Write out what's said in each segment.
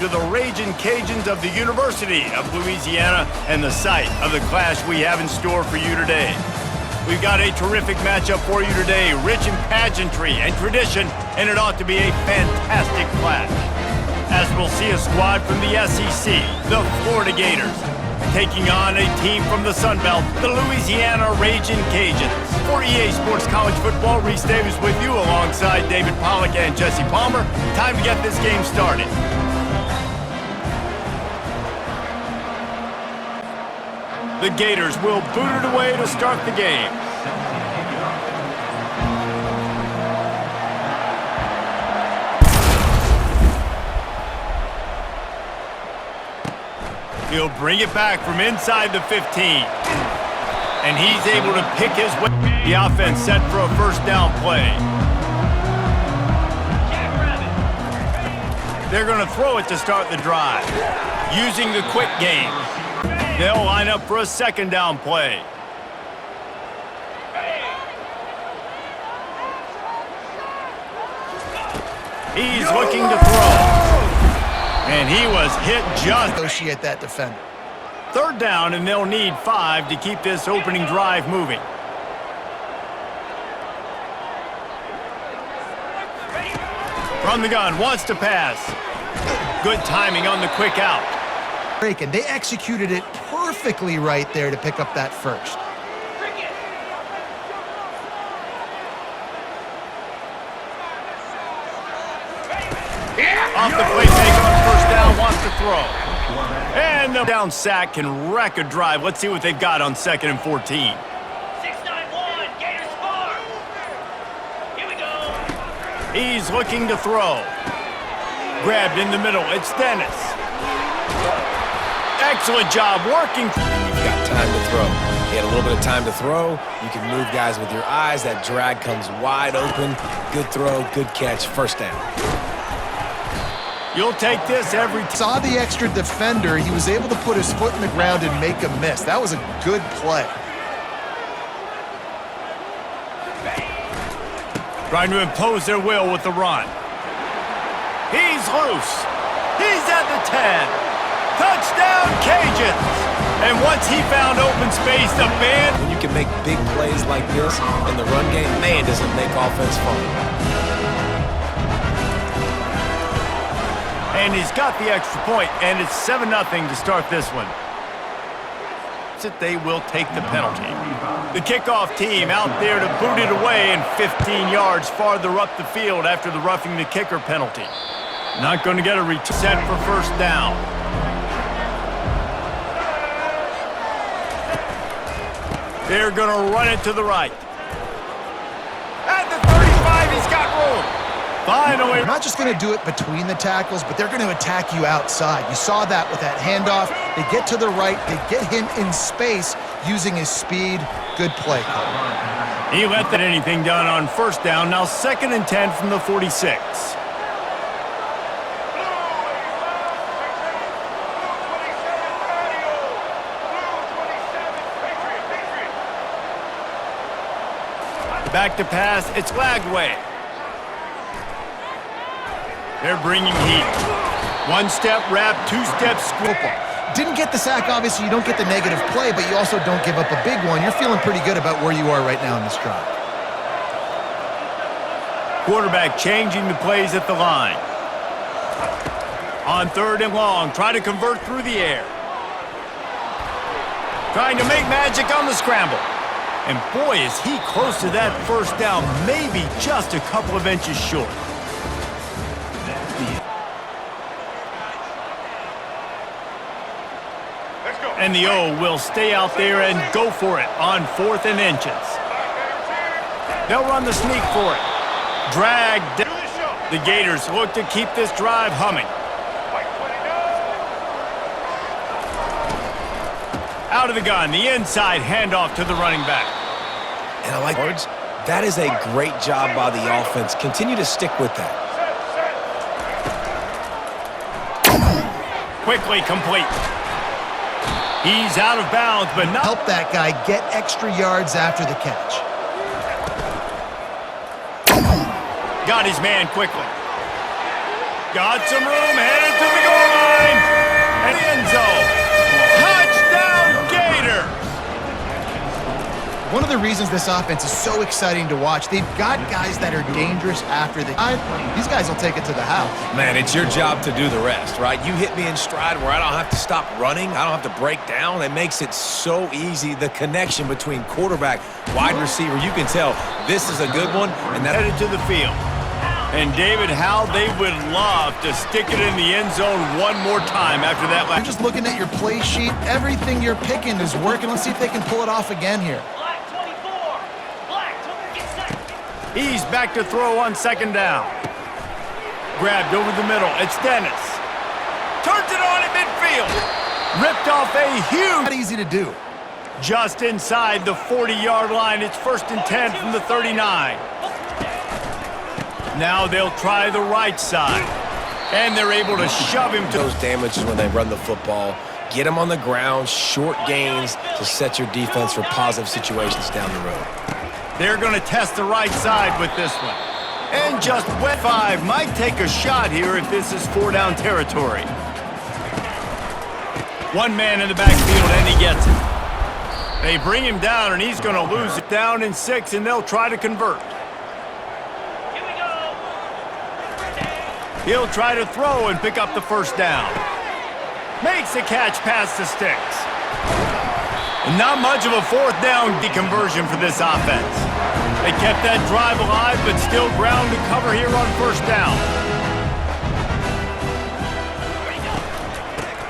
to the Raging Cajuns of the University of Louisiana and the site of the clash we have in store for you today. We've got a terrific matchup for you today, rich in pageantry and tradition, and it ought to be a fantastic clash. As we'll see a squad from the SEC, the Florida Gators, taking on a team from the Sun Belt, the Louisiana Raging Cajuns. For EA Sports College Football, Reese Davis with you alongside David Pollack and Jesse Palmer. Time to get this game started. The Gators will boot it away to start the game. He'll bring it back from inside the 15. And he's able to pick his way. The offense set for a first down play. They're going to throw it to start the drive, using the quick game. They'll line up for a second down play. He's looking to throw. And he was hit just. Negotiate that defender. Third down, and they'll need 5 to keep this opening drive moving. From the gun, wants to pass. Good timing on the quick out. And they executed it perfectly right there to pick up that first. Off the playmaker on first down, wants to throw. And the down sack can wreck a drive. Let's see what they've got on 2nd and 14. 6-9-1, Gators Farm. Here we go. He's looking to throw. Grabbed in the middle. It's Dennis. Excellent job working. You've got time to throw. You had a little bit of time to throw. You can move guys with your eyes. That drag comes wide open. Good throw, good catch, first down. You'll take this every time. Saw the extra defender. He was able to put his foot in the ground and make a miss. That was a good play. Trying to impose their will with the run. He's loose. He's at the 10. Touchdown, Cajuns! And once he found open space, the band... When you can make big plays like this in the run game, man, does it make offense fun. And he's got the extra point, and it's 7-0 to start this one. They will take the penalty. The kickoff team out there to boot it away and 15 yards farther up the field after the roughing the kicker penalty. Not going to get a return. Set for first down. They're going to run it to the right. At the 35, he's got room. Finally. They're not just going to do it between the tackles, but they're going to attack you outside. You saw that with that handoff. They get to the right. They get him in space using his speed. Good play call. He let that anything done on first down. Now 2nd and 10 from the 46. Back to pass. It's Lagway. They're bringing heat. One-step wrap, two-step scoop. Didn't get the sack, obviously. You don't get the negative play, but you also don't give up a big one. You're feeling pretty good about where you are right now in this drive. Quarterback changing the plays at the line. On 3rd and long, try to convert through the air. Trying to make magic on the scramble. And boy, is he close to that first down, maybe just a couple of inches short. And the O will stay out there and go for it on 4th and inches. They'll run the sneak for it. Drag down. The Gators look to keep this drive humming. Out of the gun, the inside handoff to the running back. And I like words. That is a great job by the offense. Continue to stick with that. Quickly complete. He's out of bounds, but not. Help that guy get extra yards after the catch. Got his man quickly. Got some room, headed to the goal line. line and end zone. Touchdown, Gators! One of the reasons this offense is so exciting to watch, they've got guys that are dangerous after the time. These guys will take it to the house. Man, it's your job to do the rest, right? You hit me in stride where I don't have to stop running. I don't have to break down. It makes it so easy. The connection between quarterback, wide receiver, you can tell this is a good one. And that Headed to the field. And David, how they would love to stick it in the end zone one more time after that You're last. just looking at your play sheet. Everything you're picking is working. Let's see if they can pull it off again here. Black 24. Black, get set. He's back to throw on second down. Grabbed over the middle. It's Dennis. Turns it on at midfield. Ripped off a huge. Not easy to do. Just inside the 40-yard line. It's 1st and 10 from the 39. Now they'll try the right side. And they're able to shove him to those damages when they run the football. Get them on the ground, short gains to set your defense for positive situations down the road. They're going to test the right side with this one. And just wet 5 might take a shot here if this is 4-down territory. One man in the backfield, and he gets it. They bring him down, and he's going to lose it. Down in 6, and they'll try to convert. Here we go. He'll try to throw and pick up the first down. Makes the catch past the sticks. Not much of a 4th down conversion for this offense. They kept that drive alive, but still ground to cover here on 1st down.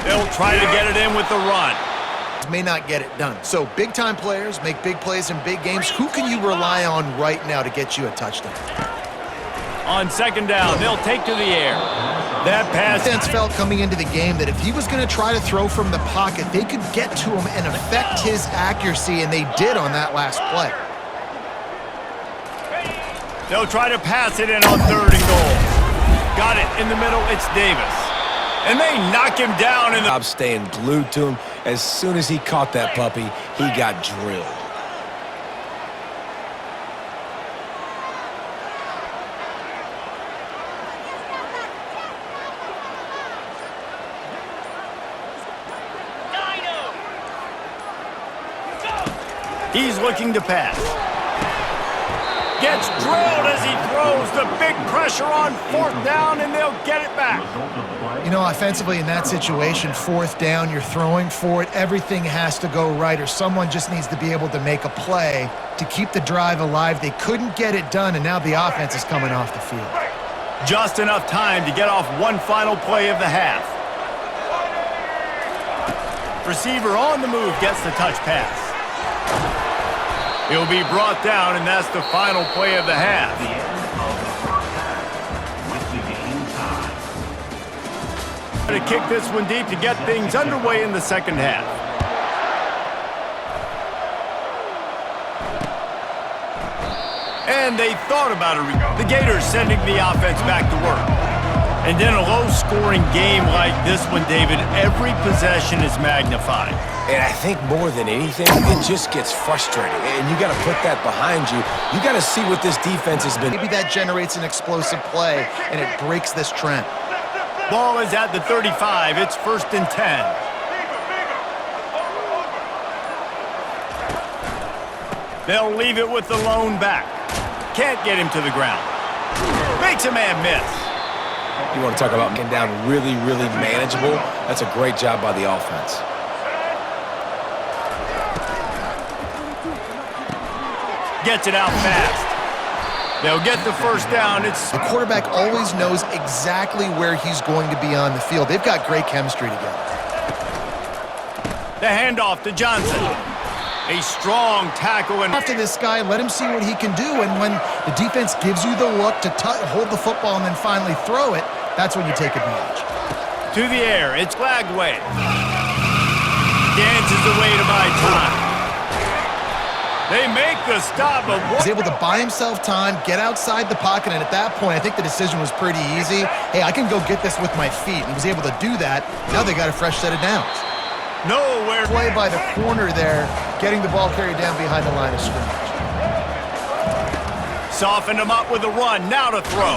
They'll try to get it in with the run. May not get it done. So big-time players make big plays in big games. Who can you rely on right now to get you a touchdown? On 2nd down, they'll take to the air. That pass. Defense felt coming into the game that if he was going to try to throw from the pocket, they could get to him and affect his accuracy, and they did on that last play. They'll try to pass it in on 3rd and goal. Got it in the middle. It's Davis. And they knock him down in the... I'm staying glued to him. As soon as he caught that puppy, he got drilled. He's looking to pass. Gets drilled as he throws. The big pressure on 4th down, and they'll get it back. You know, offensively in that situation, 4th down, you're throwing for it. Everything has to go right, or someone just needs to be able to make a play to keep the drive alive. They couldn't get it done, and now the offense is coming off the field. Just enough time to get off one final play of the half. Receiver on the move gets the touch pass. He'll be brought down, and that's the final play of the half. To kick this one deep to get things underway in the 2nd half. And they thought about it. The Gators sending the offense back to work. And in a low-scoring game like this one, David, every possession is magnified. And I think more than anything, it just gets frustrating. And you got to put that behind you. You got to see what this defense has been. Maybe that generates an explosive play, and it breaks this trend. Ball is at the 35. It's 1st and 10. They'll leave it with the lone back. Can't get him to the ground. Makes a man miss. You want to talk about getting down really, really manageable? That's a great job by the offense. Gets it out fast. They'll get the 1st down. It's The quarterback always knows exactly where he's going to be on the field. They've got great chemistry together. the handoff to Johnson. A strong tackle. And After this guy, let him see what he can do, and when the defense gives you the look to hold the football and then finally throw it, that's when you take advantage. to the air. It's Flagway. Dances away to buy time. They make the stop of one. He's able to buy himself time, get outside the pocket, and at that point, I think the decision was pretty easy. Hey, I can go get this with my feet. And he was able to do that. Now they got a fresh set of downs. Nowhere. Play by the corner there, getting the ball carried down behind the line of scrimmage. Softened him up with a run. Now to throw.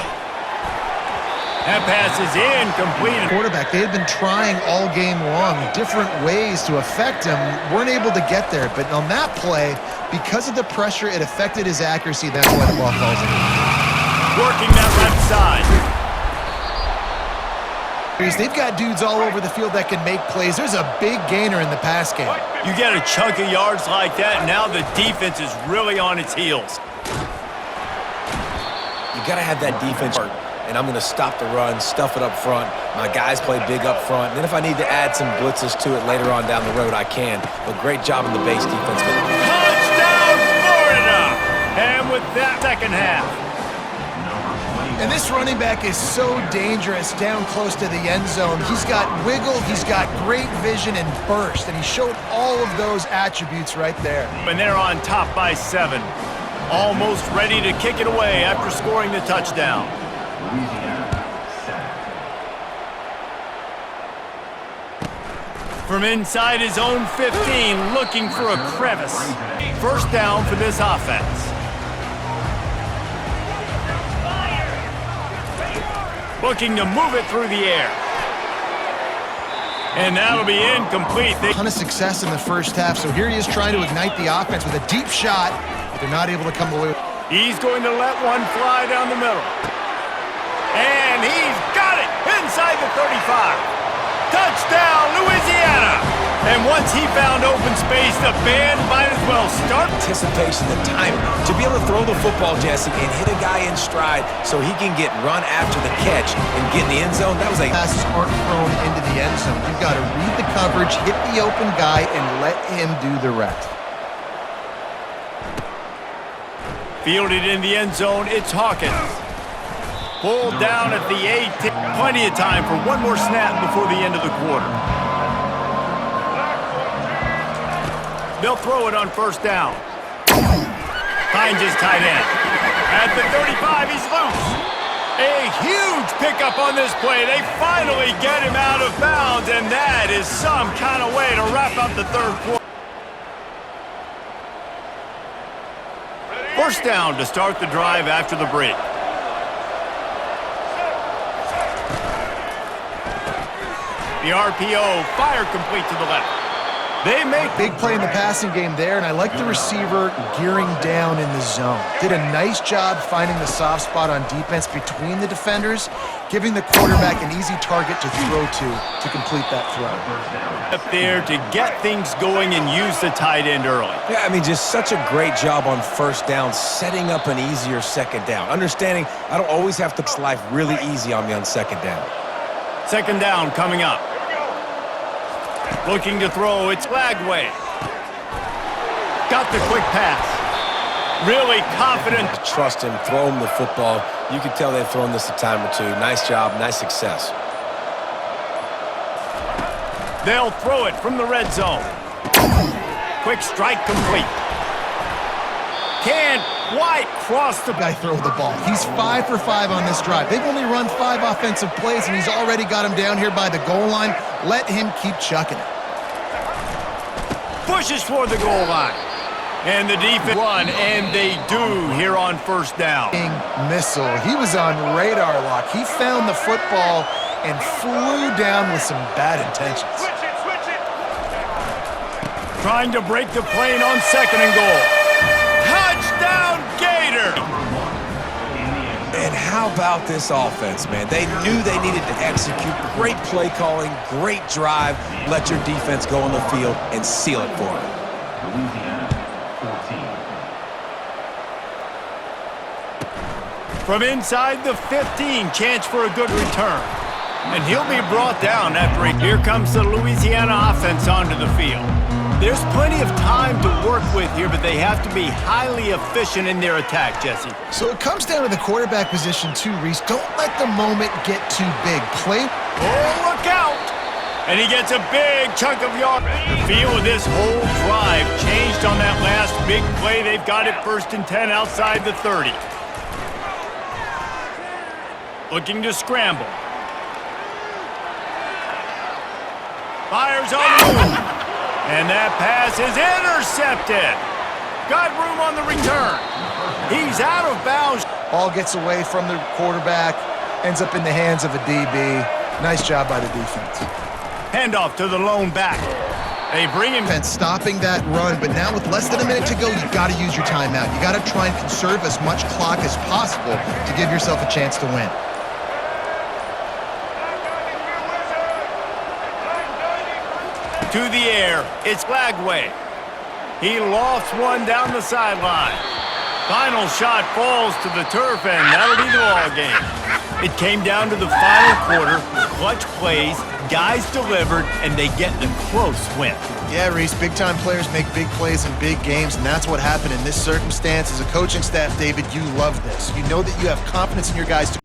That pass is incomplete. Quarterback, they had been trying all game long, different ways to affect him, weren't able to get there. But on that play, because of the pressure, it affected his accuracy. That's why the ball falls in. Working that left side. They've got dudes all over the field that can make plays. There's a big gainer in the pass game. You get a chunk of yards like that, now the defense is really on its heels. You got to have that defense, and I'm going to stop the run, stuff it up front. My guys play big up front. And then if I need to add some blitzes to it later on down the road, I can. But great job in the base defense. Touchdown, Florida! And with that, second half. And this running back is so dangerous down close to the end zone. He's got wiggle, he's got great vision and burst, and he showed all of those attributes right there. And they're on top by 7. Almost ready to kick it away after scoring the touchdown. From inside his own 15, looking for a crevice. First down for this offense. Looking to move it through the air. And that'll be incomplete. A ton of success in the first half, so here he is trying to ignite the offense with a deep shot, but they're not able to come away with it. He's going to let one fly down the middle. And he's got it inside the 35. Touchdown, Louisiana! And once he found open space, the band might as well start. Anticipation, the timing. To be able to throw the football, Jesse, and hit a guy in stride so he can get run after the catch and get in the end zone, that was a... Passes aren't thrown into the end zone. You've got to read the coverage, hit the open guy, and let him do the rest. Fielded in the end zone, it's Hawkins. Pulled down at the 8. Plenty of time for one more snap before the end of the quarter. They'll throw it on first down. Finds his tight end. At the 35, he's loose. A huge pickup on this play. They finally get him out of bounds, and that is some kind of way to wrap up the third quarter. First down to start the drive after the break. The RPO, fire complete to the left. They make big play in the passing game there, and I like the receiver gearing down in the zone. Did a nice job finding the soft spot on defense between the defenders, giving the quarterback an easy target to throw to complete that throw. Up there to get things going and use the tight end early. Yeah, I mean, just such a great job on first down, setting up an easier second down. Understanding I don't always have to make life really easy on me on second down. Second down coming up. Looking to throw, it's Lagway. Got the quick pass. Really confident. Trust him, throw him the football. You can tell they've thrown this a time or two. Nice job, nice success. They'll throw it from the red zone. Quick strike complete. Can't quite cross the... Guy throw the ball. He's 5 for 5 on this drive. They've only run 5 offensive plays, and he's already got him down here by the goal line. Let him keep chucking it. Pushes toward the goal line. And the defense run, and they do here on first down. Missile. He was on radar lock. He found the football and flew down with some bad intentions. Trying to break the plane on second and goal. Touchdown, Gator! And how about this offense, man? They knew they needed to execute. Great play calling, great drive. Let your defense go on the field and seal it for them. From inside the 15, chance for a good return. And he'll be brought down after here comes the Louisiana offense onto the field. There's plenty of time to work with here, but they have to be highly efficient in their attack, Jesse. So it comes down to the quarterback position too, Reese. Don't let the moment get too big. Play. Oh, look out! And he gets a big chunk of yard. The feel of this whole drive changed on that last big play. They've got it 1st and 10 outside the 30. Looking to scramble. Fires on the move. And that pass is intercepted. Got room on the return. He's out of bounds. Ball gets away from the quarterback. ends up in the hands of a DB. Nice job by the defense. Handoff to the lone back. They bring him. Defense stopping that run, but now with less than a minute to go, you got to use your timeout. You got to try and conserve as much clock as possible to give yourself a chance to win. To the air, it's Lagway. He lofts one down the sideline. Final shot falls to the turf, and that'll be the ball game. It came down to the final quarter, clutch plays, guys delivered, and they get the close win. Yeah, Reese, big-time players make big plays in big games, and that's what happened in this circumstance. As a coaching staff, David, you love this. You know that you have confidence in your guys to